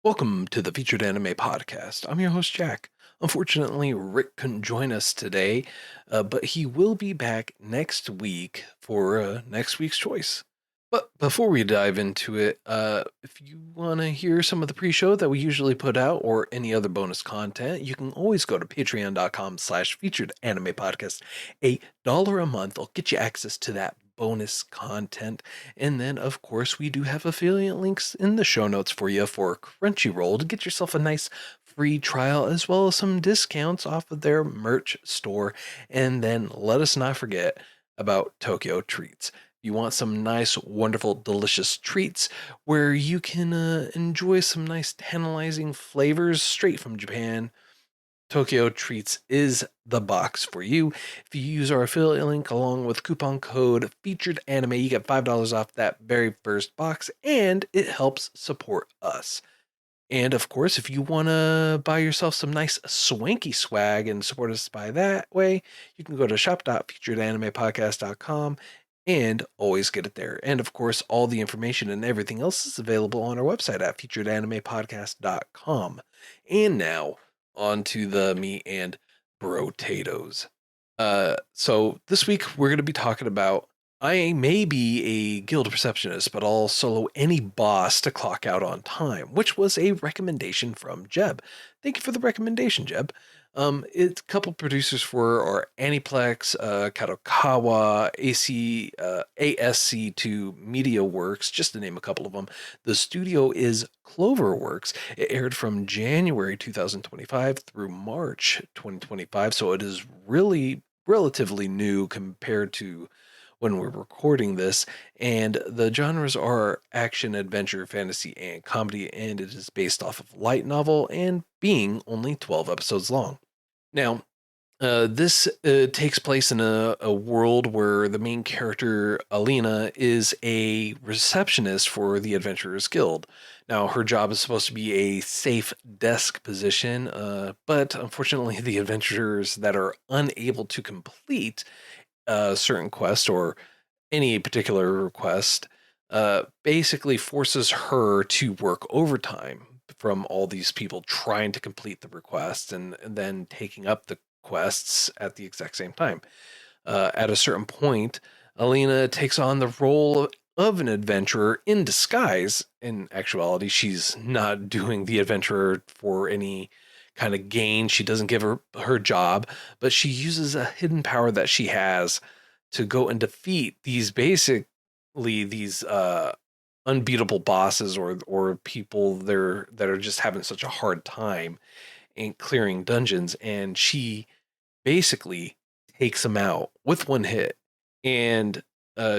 Welcome to the Featured Anime Podcast. I'm your host, Jack. Unfortunately, Rick couldn't join us today, but he will be back next week for next week's choice. But before we dive into it, if you want to hear some of the pre-show that we usually put out or any other bonus content, you can always go to patreon.com/featured anime podcast. $8 a month will get you access to that bonus content. And then, of course, we do have affiliate links in the show notes for you for Crunchyroll to get yourself a nice free trial as well as some discounts off of their merch store. And then let us not forget about Tokyo Treats. You want some nice, wonderful, delicious treats where you can enjoy some nice tantalizing flavors straight from Japan. Tokyo Treats is the box for you. If you use our affiliate link along with coupon code Featured Anime, you get $5 off that very first box, and it helps support us. And of course, if you want to buy yourself some nice swanky swag and support us by that way, you can go to shop.featuredanimepodcast.com and always get it there. And of course, all the information and everything else is available on our website at featuredanimepodcast.com. And now, on to the meat and brotatoes. So this week we're going to be talking about I may be a guild receptionist, but I'll solo any boss to clock out on time, which was a recommendation from Jeb. Thank you for the recommendation, Jeb. It's a couple producers for our Aniplex, Kadokawa, ASC2 Media Works, just to name a couple of them. The studio is Cloverworks. It aired from January 2025 through March 2025, so it is really relatively new compared to when we're recording this, and the genres are action, adventure, fantasy, and comedy, and it is based off of light novel and being only 12 episodes long. Now, this takes place in a world where the main character, Alina, is a receptionist for the Adventurers Guild. Now, her job is supposed to be a safe desk position, but unfortunately, the adventurers that are unable to complete a certain quest or any particular request basically forces her to work overtime from all these people trying to complete the requests and then taking up the quests at the exact same time. At a certain point, Alina takes on the role of an adventurer in disguise. In actuality, she's not doing the adventurer for any kind of gain. She doesn't give her job, but she uses a hidden power that she has to go and defeat these unbeatable bosses or people there that are just having such a hard time in clearing dungeons. And she basically takes them out with one hit. And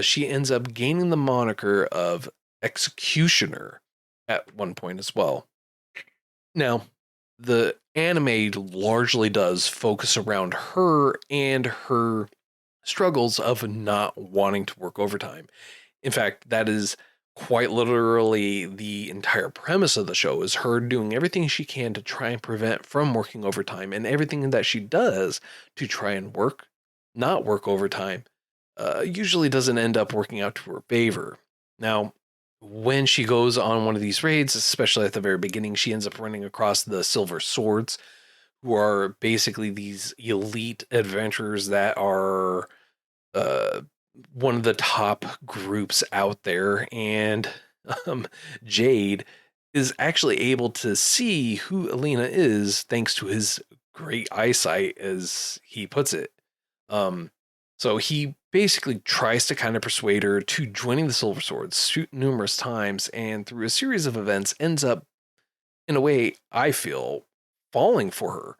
she ends up gaining the moniker of Executioner at one point as well. Now, the anime largely does focus around her and her struggles of not wanting to work overtime. In fact, that is quite literally the entire premise of the show, is her doing everything she can to try and prevent from working overtime, and everything that she does to try and not work overtime, usually doesn't end up working out to her favor. Now, when she goes on one of these raids, especially at the very beginning, she ends up running across the Silver Swords, who are basically these elite adventurers that are one of the top groups out there. And Jade is actually able to see who Alina is thanks to his great eyesight, as he puts it. So he basically tries to kind of persuade her to joining the Silver Swords numerous times, and through a series of events ends up, in a way, I feel, falling for her.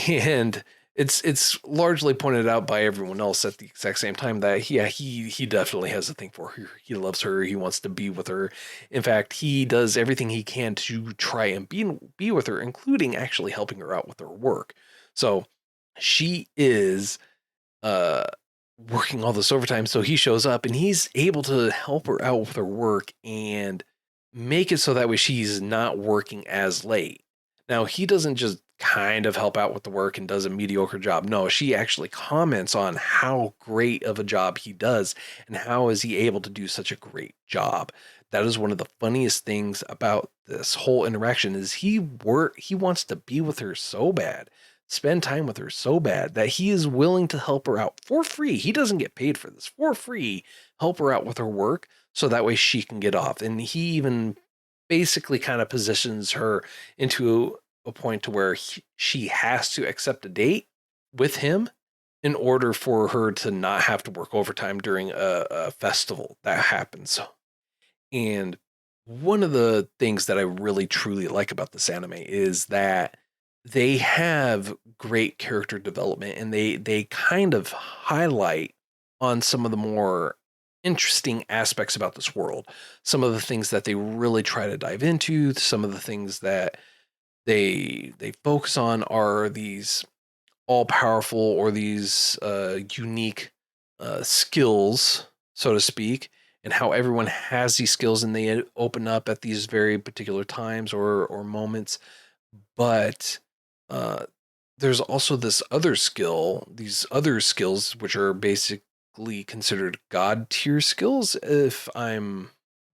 And it's largely pointed out by everyone else at the exact same time that he definitely has a thing for her. He loves her. He wants to be with her. In fact, he does everything he can to try and be with her, including actually helping her out with her work. So she is working all this overtime. So he shows up and he's able to help her out with her work and make it so that way she's not working as late. Now, he doesn't just kind of help out with the work and does a mediocre job. No, she actually comments on how great of a job he does and how is he able to do such a great job. that is one of the funniest things about this whole interaction is he wants to be with her so bad, spend time with her so bad that he is willing to help her out for free. He doesn't get paid for this, for free, help her out with her work so that way she can get off. And he even basically kind of positions her into a point to where she has to accept a date with him in order for her to not have to work overtime during a festival that happens. And one of the things that I really truly like about this anime is that they have great character development, and they kind of highlight on some of the more interesting aspects about this world. Some of the things that they really try to dive into, some of the things that they focus on are these all powerful or these unique skills, so to speak, and how everyone has these skills and they open up at these very particular times or moments. But uh, there's also these other skills, which are basically considered god tier skills, if I'm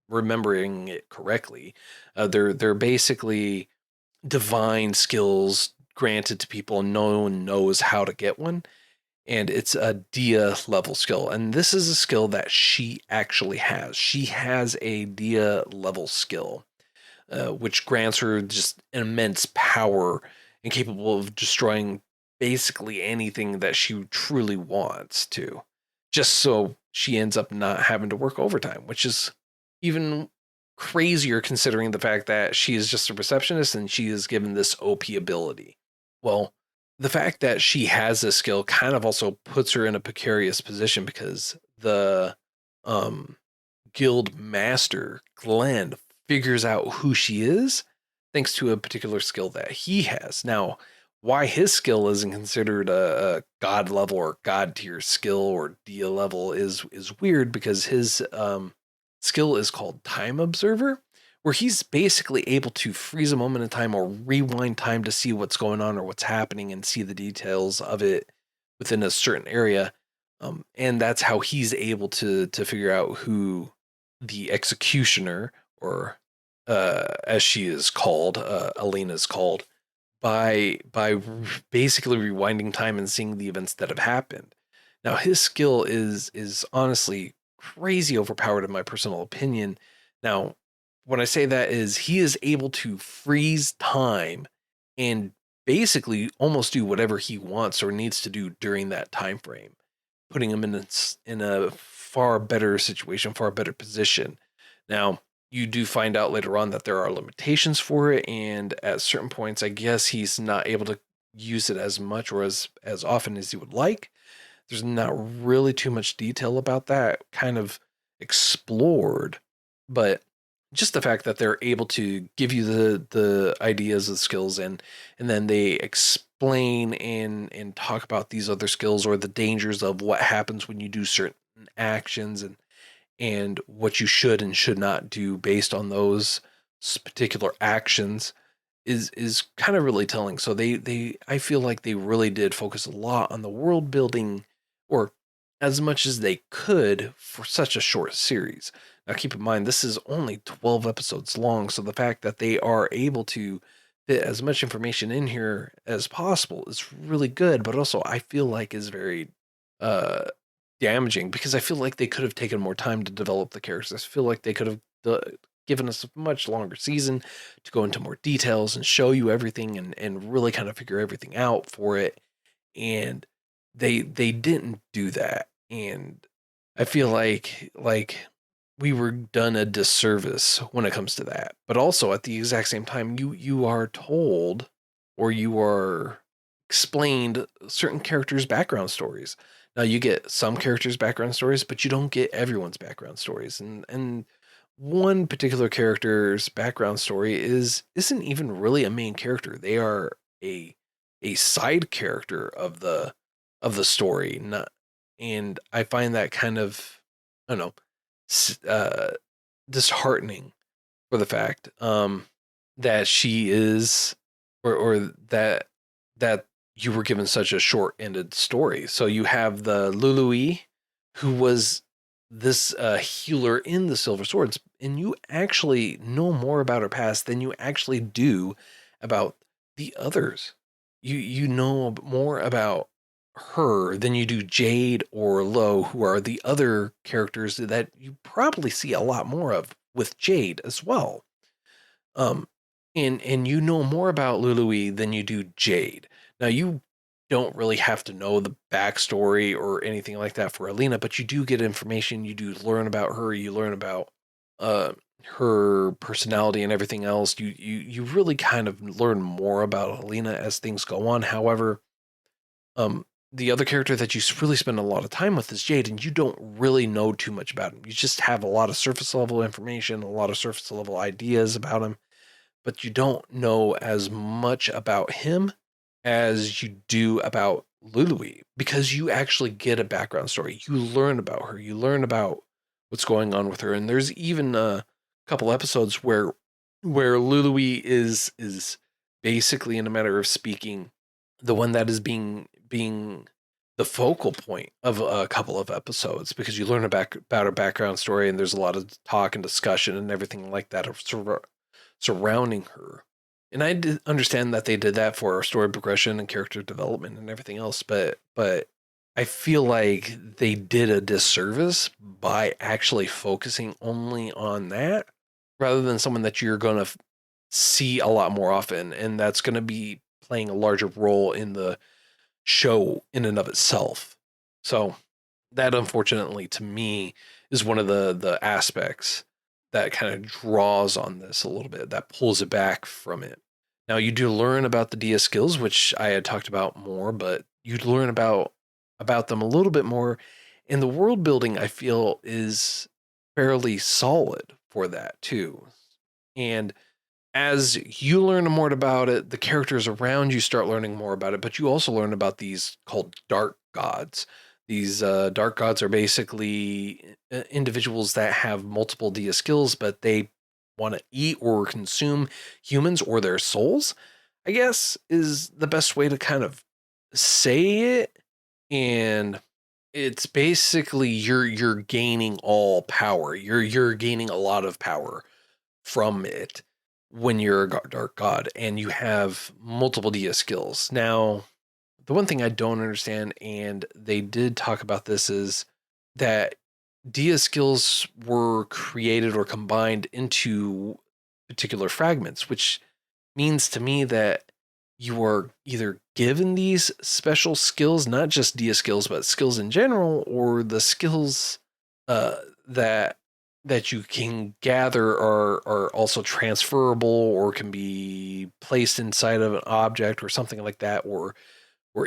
remembering it correctly. They're basically divine skills granted to people, and no one knows how to get one. And it's a Dia level skill. And this is a skill that she actually has. She has a Dia level skill, which grants her just immense power and capable of destroying basically anything that she truly wants to, just so she ends up not having to work overtime, which is even crazier considering the fact that she is just a receptionist and she is given this OP ability. Well, the fact that she has this skill kind of also puts her in a precarious position because the um, guild master, Glenn, figures out who she is thanks to a particular skill that he has. Now, why his skill isn't considered a god level or god tier skill or dia level is weird because his skill is called Time Observer, where he's basically able to freeze a moment in time or rewind time to see what's going on or what's happening and see the details of it within a certain area. And that's how he's able to figure out who the executioner, or as she is called, Elena is called, by basically rewinding time and seeing the events that have happened. Now his skill is honestly crazy overpowered in my personal opinion. Now, when I say that is he is able to freeze time and basically almost do whatever he wants or needs to do during that time frame, putting him in a far better situation, far better position. Now, you do find out later on that there are limitations for it, and at certain points, I guess he's not able to use it as much or as often as he would like. There's not really too much detail about that kind of explored, but just the fact that they're able to give you the ideas, the skills, and then they explain and talk about these other skills or the dangers of what happens when you do certain actions and what you should and should not do based on those particular actions is kind of really telling. So they I feel like they really did focus a lot on the world building, or as much as they could for such a short series. Now keep in mind this is only 12 episodes long, so the fact that they are able to fit as much information in here as possible is really good, but also I feel like is very uh damaging because I feel like they could have taken more time to develop the characters. I feel like they could have given us a much longer season to go into more details and show you everything and really kind of figure everything out for it. And they didn't do that. And I feel like we were done a disservice when it comes to that. But also at the exact same time, you are told or you are explained certain characters' background stories. Now you get some characters' background stories, but you don't get everyone's background stories. And one particular character's background story isn't even really a main character. They are a side character of the story. Not, and I find that kind of I don't know disheartening for the fact that she is or that you were given such a short-ended story. So you have the Lului, who was this healer in the Silver Swords, and you actually know more about her past than you actually do about the others. You know more about her than you do Jade or Lo, who are the other characters that you probably see a lot more of with Jade as well. Um, and you know more about Lului than you do Jade. Now you don't really have to know the backstory or anything like that for Alina, but you do get information. You do learn about her. You learn about uh, her personality and everything else. You really kind of learn more about Alina as things go on. However, the other character that you really spend a lot of time with is Jade, and you don't really know too much about him. You just have a lot of surface level information, a lot of surface level ideas about him, but you don't know as much about him as you do about Lului, because you actually get a background story. You learn about her. You learn about what's going on with her, and there's even a couple episodes where Lului is basically, in a matter of speaking, the one that is being the focal point of a couple of episodes, because you learn about her background story, and there's a lot of talk and discussion and everything like that surrounding her. And I did understand that they did that for story progression and character development and everything else, but I feel like they did a disservice by actually focusing only on that rather than someone that you're going to see a lot more often, and that's going to be playing a larger role in the show in and of itself. So that, unfortunately, to me, is one of the aspects that kind of draws on this a little bit, that pulls it back from it. Now, you do learn about the Dia skills, which I had talked about more, but you learn about them a little bit more. And the world building, I feel, is fairly solid for that too. And as you learn more about it, the characters around you start learning more about it, but you also learn about these called dark gods. These dark gods are basically individuals that have multiple Dia skills, but they want to eat or consume humans or their souls, I guess, is the best way to kind of say it. And it's basically you're gaining all power. You're gaining a lot of power from it when you're a dark god, and you have multiple Dia skills. Now, the one thing I don't understand, and they did talk about this, is that Dia skills were created or combined into particular fragments, which means to me that you are either given these special skills, not just Dia skills, but skills in general, or the skills uh, that you can gather are also transferable or can be placed inside of an object or something like that, or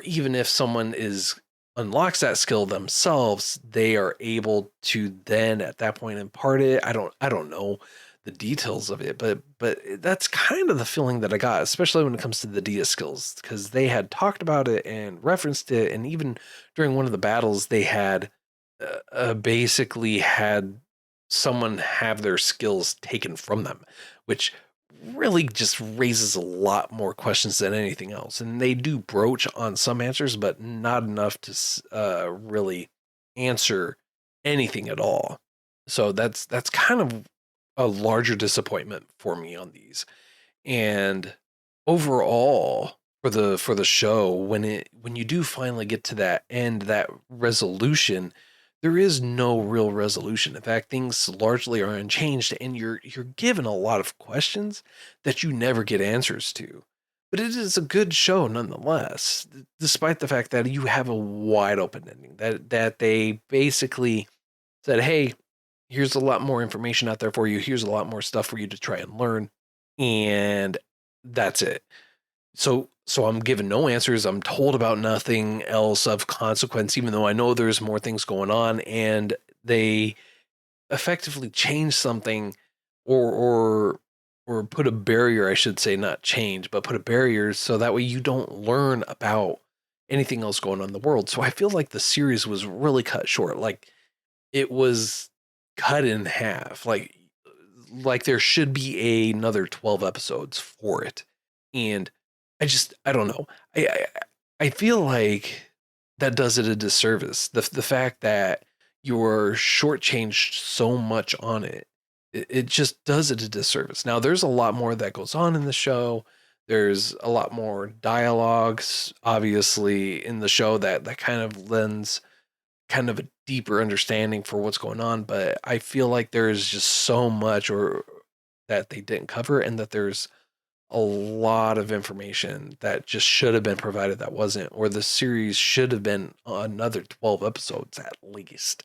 even if someone is unlocks that skill themselves, they are able to then at that point impart it. I don't know the details of it, but that's kind of the feeling that I got, especially when it comes to the Dia skills, because they had talked about it and referenced it, and even during one of the battles, they had basically had someone have their skills taken from them, which really just raises a lot more questions than anything else. And they do broach on some answers, but not enough to really answer anything at all. So that's kind of a larger disappointment for me on these. And overall, for the show, when you do finally get to that end, that resolution, there is no real resolution. In fact, things largely are unchanged, and you're given a lot of questions that you never get answers to. But it is a good show nonetheless, despite the fact that you have a wide open ending. That they basically said, "Hey, here's a lot more information out there for you. Here's a lot more stuff for you to try and learn." And that's it. So I'm given no answers. I'm told about nothing else of consequence, even though I know there's more things going on, and they effectively change something, or or put a barrier, I should say, not change, but put a barrier so that way you don't learn about anything else going on in the world. So I feel like the series was really cut short. Like it was cut in half. Like there should be another 12 episodes for it. And I don't know. I feel like that does it a disservice. The fact that you're shortchanged so much on it. It just does it a disservice. Now, there's a lot more that goes on in the show. There's a lot more dialogues, obviously, in the show that kind of lends kind of a deeper understanding for what's going on. But I feel like there is just so much or that they didn't cover, and that there's a lot of information that just should have been provided that wasn't, or the series should have been another 12 episodes at least,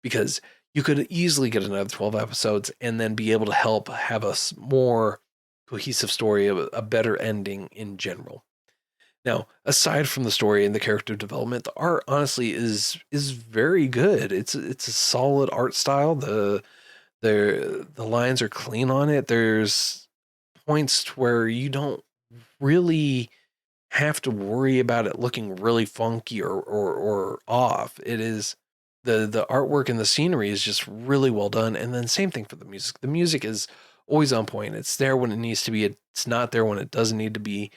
because you could easily get another 12 episodes and then be able to help have a more cohesive story, a better ending in general. Now, aside from the story and the character development, the art honestly is very good. It's a solid art style. The lines are clean on it. There's points where you don't really have to worry about it looking really funky or off. It is the artwork and the scenery is just really well done. And then same thing for the music. The music is always on point. It's there when it needs to be. It's not there when it doesn't need to be.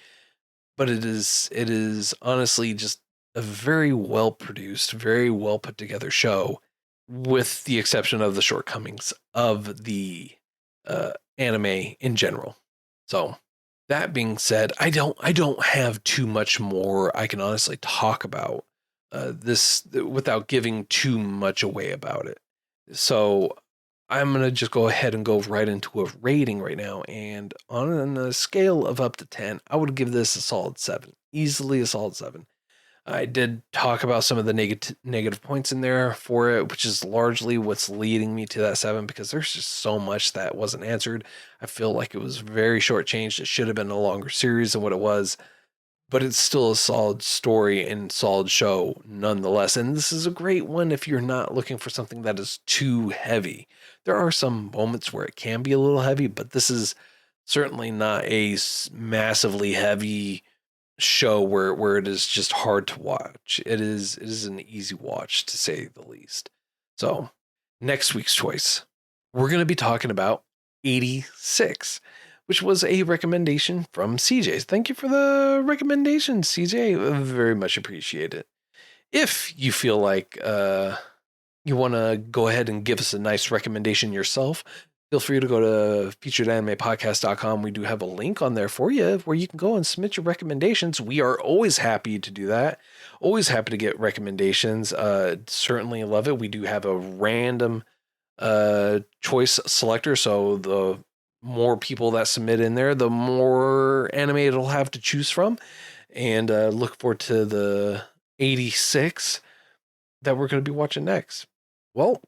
But it is honestly just a very well produced, very well put together show, with the exception of the shortcomings of the anime in general. So that being said, I don't have too much more I can honestly talk about this without giving too much away about it. So I'm gonna just go ahead and go right into a rating right now. And on a scale of up to 10, I would give this a solid 7, easily a solid 7. I did talk about some of the negative points in there for it, which is largely what's leading me to that 7, because there's just so much that wasn't answered. I feel like it was very shortchanged. It should have been a longer series than what it was, but it's still a solid story and solid show nonetheless. And this is a great one if you're not looking for something that is too heavy. There are some moments where it can be a little heavy, but this is certainly not a massively heavy show where it is just hard to watch. It is an easy watch, to say the least. So, next week's choice, we're going to be talking about 86, which was a recommendation from CJ. Thank you for the recommendation, CJ. Very much appreciate it. If you feel like you want to go ahead and give us a nice recommendation yourself, feel free to go to featuredanimepodcast.com. We do have a link on there for you where you can go and submit your recommendations. We are always happy to do that. Always happy to get recommendations. Certainly love it. We do have a random choice selector, so the more people that submit in there, the more anime it'll have to choose from. And look forward to the 86 that we're going to be watching next. Well,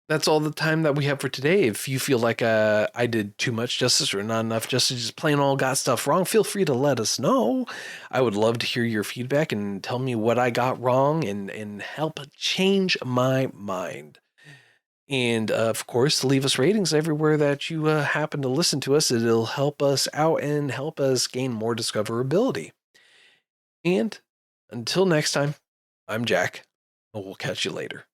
that's all the time that we have for today. If you feel like I did too much justice or not enough justice, just plain all got stuff wrong, feel free to let us know. I would love to hear your feedback and tell me what I got wrong and help change my mind. And of course, leave us ratings everywhere that you happen to listen to us. It'll help us out and help us gain more discoverability. And until next time, I'm Jack, and we'll catch you later.